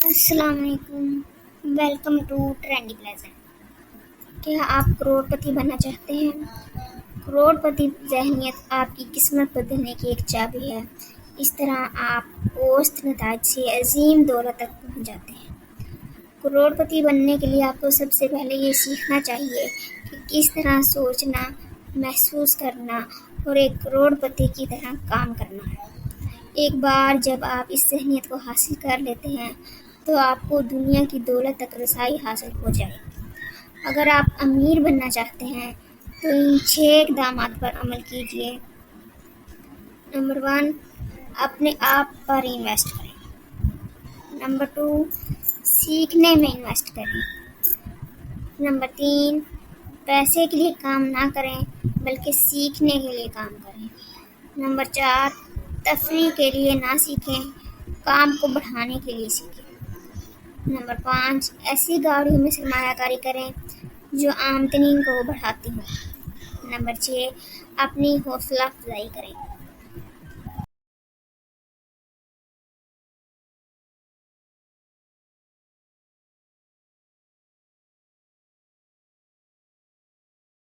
السلام علیکم، welcome to trendy pleasant. کیا آپ کروڑپتی بننا چاہتے ہیں؟ کروڑپتی ذہنیت آپ کی قسمت بدلنے کی ایک چابی ہے۔ اس طرح آپ اوسط نتائج سے عظیم دولت تک پہنچ جاتے ہیں۔ کروڑپتی بننے کے لیے آپ کو سب سے پہلے یہ سیکھنا چاہیے کہ کس طرح سوچنا، محسوس کرنا اور ایک کروڑپتی کی طرح کام کرنا ہے۔ ایک بار جب آپ اس ذہنیت کو حاصل کر لیتے ہیں تو آپ کو دنیا کی دولت تک رسائی حاصل ہو جائے۔ اگر آپ امیر بننا چاہتے ہیں تو ان 6 اقدامات پر عمل کیجیے۔ نمبر 1، اپنے آپ پر انویسٹ کریں۔ نمبر 2، سیکھنے میں انویسٹ کریں۔ نمبر 3، پیسے کے لیے کام نہ کریں بلکہ سیکھنے کے لیے کام کریں۔ نمبر 4، تفریح کے لیے نہ سیکھیں، کام کو بڑھانے کے لیے سیکھیں۔ نمبر 5، ایسی گاڑیوں میں سرمایہ کاری کریں جو آمدنی کو بڑھاتی ہوں۔ نمبر 6، اپنی حوصلہ افزائی کریں۔